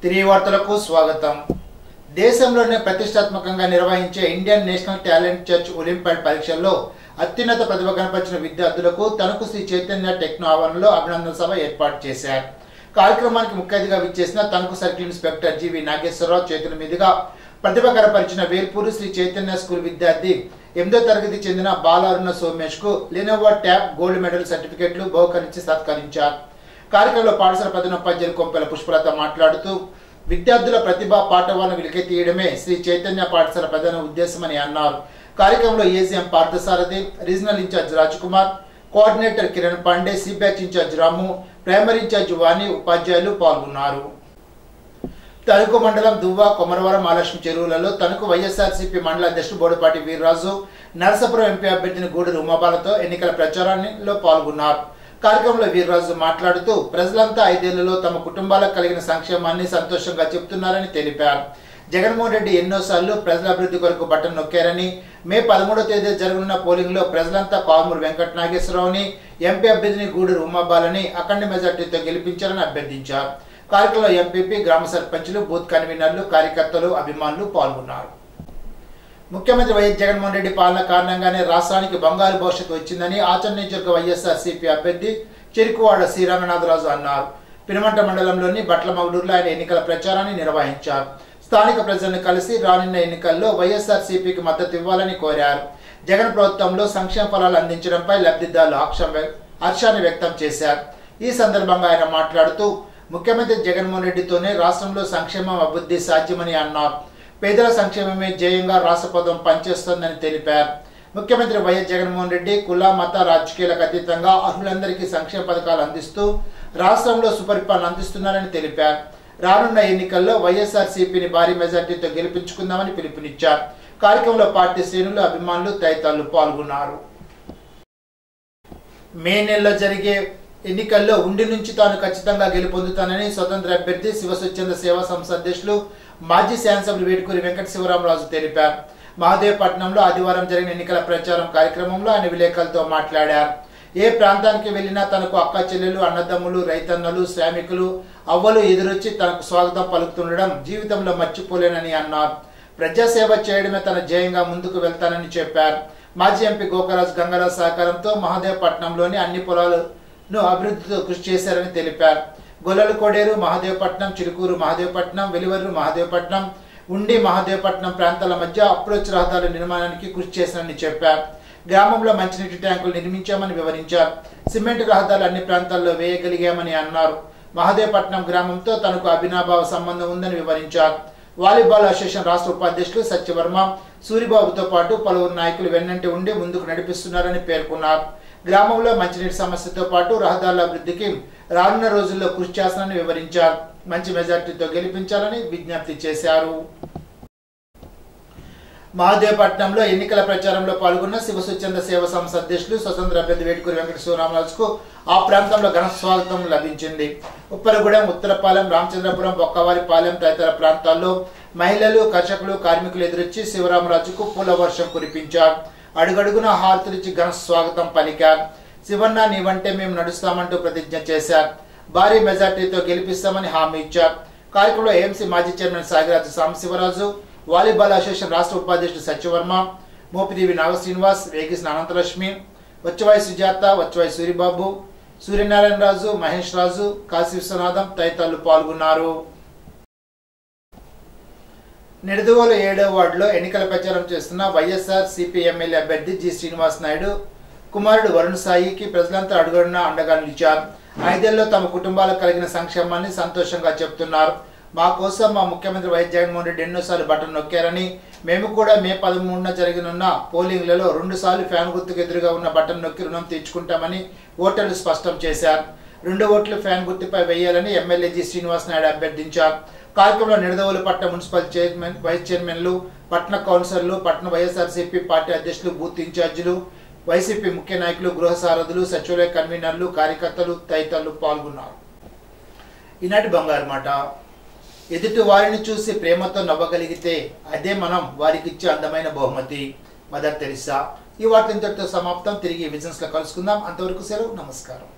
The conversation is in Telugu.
తిరిగి వార్తలకు స్వాగతం. దేశంలోనే ప్రతిష్టాత్మకంగా నిర్వహించే Indian national talent church olympiad పరీక్షల్లో అత్యున్నత ప్రతిభ కనపరిచిన విద్యార్థులకు తణుకు శ్రీ చైతన్య టెక్నో ఆవరణలో అభినందన సభ ఏర్పాటు చేశారు. కార్యక్రమానికి ముఖ్య అతిథిగా విచ్చేసిన తణుకు సర్కిల్ ఇన్స్పెక్టర్ జీవి నాగేశ్వరరావు చేతుల మీదుగా ప్రతిభ కనపరిచిన వేల్పూరు శ్రీ చైతన్య స్కూల్ విద్యార్థి 8వ తరగతి చెందిన బాలారుణ సోమేష్ కు లెనోవో ట్యాబ్ గోల్డ్ మెడల్ సర్టిఫికెట్లు బహుకరించి సత్కరించారు. కార్యక్రమంలో పాఠశాల ప్రధానోపాధ్యాయులు కొంపెల పుష్పలత మాట్లాడుతూ విద్యార్థుల ప్రతిభ పాఠవాలను వెలికితీయడమే శ్రీ చైతన్య పాఠశాల ప్రధాన ఉద్దేశమని అన్నారు. కార్యక్రమంలో AGM Parthasarathy, regional in-charge Rajkumar, coordinator Kiran Pandey, C batch in-charge Ramu, primary in-charge Vani, ఉపాధ్యాయులు పాల్గొన్నారు. తణుకు మండలం దువ్వ, కొమరవరం, మహాలక్ష్మి చెరువులలో తణుకు వైఎస్ఆర్సీపీ మండల అధ్యక్షుడు బోడపాటి వీర్రాజు, నరసాపురం ఎంపీ అభ్యర్థిని గూడూరు ఉమాబాలతో ఎన్నికల ప్రచారంలో పాల్గొన్నారు. కార్యక్రమంలో వీర్రాజు మాట్లాడుతూ ప్రజలంతా 5 ఏళ్లలో తమ కుటుంబాలకు కలిగిన సంక్షేమాన్ని సంతోషంగా చెబుతున్నారని తెలిపారు. జగన్మోహన్ రెడ్డి ఎన్నోసార్లు ప్రజల అభివృద్ధి కొరకు బటన్ నొక్కారని, మే 13వ తేదీ జరగనున్న పోలింగ్ లో ప్రజలంతా కామూరు వెంకట నాగేశ్వరరావుని, ఎంపీ అభ్యర్థిని గూడూరు ఉమాబాలని అఖండ మెజార్టీతో గెలిపించాలని అభ్యర్థించారు. కార్యక్రమంలో ఎంపీపీ, గ్రామ సర్పంచులు, బూత్ కన్వీనర్లు, కార్యకర్తలు, అభిమానులు పాల్గొన్నారు. ముఖ్యమంత్రి వైఎస్ జగన్మోహన్ రెడ్డి పాలన కారణంగానే రాష్ట్రానికి బంగారు భవిష్యత్తు వచ్చిందని ఆచరణ నియోజకవర్గ వైఎస్ఆర్సీపీ అభ్యర్థి చెరుకువాడ శ్రీరంగనాథరాజు అన్నారు. పినమంట మండలంలోని బట్లమగడూరులో ఆయన ఎన్నికల ప్రచారాన్ని నిర్వహించారు. స్థానిక ప్రజలను కలిసి రానున్న ఎన్నికల్లో వైఎస్ఆర్సీపీకి మద్దతు ఇవ్వాలని కోరారు. జగన్ ప్రభుత్వంలో సంక్షేమ ఫలాలు అందించడంపై లబ్ధిదారులు హర్షాన్ని వ్యక్తం చేశారు. ఈ సందర్భంగా ఆయన మాట్లాడుతూ ముఖ్యమంత్రి జగన్మోహన్ రెడ్డితోనే రాష్ట్రంలో సంక్షేమం అభివృద్ధి సాధ్యమని అన్నారు. పేదల సంక్షేమమే ధ్యేయంగా రాష్ట్ర ప్రభుత్వం పనిచేస్తోందని తెలిపారు. ముఖ్యమంత్రి వైఎస్ జగన్మోహన్ రెడ్డి కుల, మత, రాజకీయాలకు అతీతంగా అర్హులందరికీ సంక్షేమ పథకాలు అందిస్తూ రాష్ట్రంలో సుపరిపాలన అందిస్తున్నారని తెలిపారు. రానున్న ఎన్నికల్లో వైఎస్ఆర్సీపీని భారీ మెజార్టీతో గెలిపించుకుందామని పిలుపునిచ్చారు. కార్యక్రమంలో పార్టీ శ్రేణులు, అభిమానులు తదితరులు పాల్గొన్నారు. మే నెలలో జరిగే ఎన్నికల్లో ఉండి నుంచి తాను ఖచ్చితంగా గెలుపొందుతానని స్వతంత్ర అభ్యర్థి శివ స్వచ్ఛంద సేవా సంస్థ అధ్యక్షులు, మాజీ శాసనసభ్యులు వేటుకూరి వెంకట శివరామరాజు తెలిపారు. మహదేవపట్నంలో ఆదివారం జరిగిన ఎన్నికల ప్రచారం కార్యక్రమంలో ఆయన విలేకరులతో మాట్లాడారు. ఏ ప్రాంతానికి వెళ్లినా తనకు అక్క చెల్లెలు, అన్నదమ్ములు, రైతన్నలు, శ్రామికులు, అవ్వలు ఎదురొచ్చి తనకు స్వాగతం పలుకుతుండడం జీవితంలో మర్చిపోలేనని అన్నారు. ప్రజాసేవ చేయడమే తన ధ్యేయంగా ముందుకు వెళ్తానని చెప్పారు. మాజీ ఎంపీ గోకరాజు గంగరాజు సహకారంతో మహదేవపట్నంలోని అన్ని పొలాలను అభివృద్ధితో కృషి చేశారని తెలిపారు. గొల్లల కోడేరు, మహదేవపట్నం, చిలుకూరు, మహదేవపట్నం, వెలివర్రు, మహదేవపట్నం, ఉండి, మహదేవపట్నం ప్రాంతాల మధ్య అప్రోచ్ రహదారుల నిర్మాణానికి కృషి చేశారని చెప్పారు. గ్రామంలో మంచినీటి ట్యాంకులు నిర్మించామని వివరించారు. సిమెంట్ రహదారులు అన్ని ప్రాంతాల్లో వేయగలిగామని అన్నారు. మహదేవపట్నం గ్రామంతో తనకు అభినాభావ సంబంధం ఉందని వివరించారు. వాలీబాల్ అసోసియేషన్ రాష్ట్ర ఉపాధ్యక్షులు సత్యవర్మ, సూరిబాబుతో పాటు పలువురు నాయకులు వెన్నంటి ఉండి ముందుకు నడిపిస్తున్నారని పేర్కొన్నారు. గ్రామంలో మంచినీటి సమస్యతో పాటు రహదారుల అభివృద్ధికి రానున్న రోజుల్లో కృషి చేస్తానని వివరించారు. మంచి మెజార్టీతో గెలిపించాలని విజ్ఞప్తి చేశారు. మహదేవపట్నంలో ఎన్నికల ప్రచారంలో పాల్గొన్న శివ స్వచ్ఛంద సేవ సంస్థ అధ్యక్షులు స్వతంత్ర అభ్యర్థి వేటుకూరి వెంకట శివరామరాజుకు ఆ ప్రాంతంలో ఘన స్వాగతం లభించింది. ఉప్పరగూడెం, ఉత్తరపాలెం, రామచంద్రపురం, బొక్కవారిపాలెం తదితర ప్రాంతాల్లో మహిళలు, కర్షకులు, కార్మికులు ఎదురొచ్చి శివరామరాజుకు పూల వర్షం కురిపించారు. అడుగడుగున హారతులిచ్చి ఘన స్వాగతం పలికారు. శివన్న నీవంటే మేము నడుస్తామంటూ ప్రతిజ్ఞ చేశారు. భారీ మెజార్టీతో గెలిపిస్తామని హామీ ఇచ్చారు. కార్యక్రమంలో ఏఎంసీ మాజీ chairman Sagiraju Sambasiva Raju, volleyball association రాష్ట్ర ఉపాధ్యక్షుడు సత్యవర్మ, మోపిదేవి నాగశ్రీనివాస్, వేగిసిన అనంతలక్ష్మి, వచ్చవాయి సుజాత, వచ్చవాయి సూరిబాబు, సూర్యనారాయణ రాజు, మహేష్ రాజు, కాశీ విశ్వనాథం తదితరులు పాల్గొన్నారు. నిడదవోలు 7వ వార్డులో ఎన్నికల ప్రచారం చేస్తున్న వైఎస్ఆర్ సిపి ఎమ్మెల్యే అభ్యర్థి జి శ్రీనివాస్ నాయుడు కుమారుడు వరుణ్ సాయికి ప్రజలంతా అడుగడునా అండగా నిలిచారు. 5 ఏళ్లలో తమ కుటుంబాలకు కలిగిన సంక్షేమాన్ని సంతోషంగా చెబుతున్నారు. మా కోసం మా ముఖ్యమంత్రి వైఎస్ జగన్మోహన్ రెడ్డి ఎన్నోసార్లు బటన్ నొక్కారని, మేము కూడా మే 13న జరగనున్న పోలింగ్లలో 2 సార్లు ఫ్యాన్ గుర్తుకు ఎదురుగా ఉన్న బటన్ నొక్కి రుణం తీర్చుకుంటామని ఓటర్లు స్పష్టం చేశారు. 2 ఓట్లు ఫ్యాన్ గుర్తుపై వేయాలని ఎమ్మెల్యే జి శ్రీనివాస్ నాయుడు అభ్యర్థించారు. కార్యక్రమంలో నిడదవోలు పట్టణ మున్సిపల్ చైర్మన్, వైస్ చైర్మన్లు, పట్టణ కౌన్సిలర్లు, పట్టణ వైఎస్ఆర్సీపీ పార్టీ అధ్యక్షులు, బూత్ ఇన్ఛార్జీలు, వైసీపీ ముఖ్య నాయకులు, గృహ సారథులు, సచివాలయ కన్వీనర్లు, కార్యకర్తలు తదితరులు పాల్గొన్నారు. ఈనాటి బంగారు మాట, ఎదుటి వారిని చూసి ప్రేమతో నవ్వగలిగితే అదే మనం వారికి ఇచ్చే అందమైన బహుమతి. Mother Teresa. ఈ వార్త ఇంతటితో సమాప్తం. తిరిగి విజన్స్ లో కలుసుకుందాం. అంతవరకు సెలవు. నమస్కారం.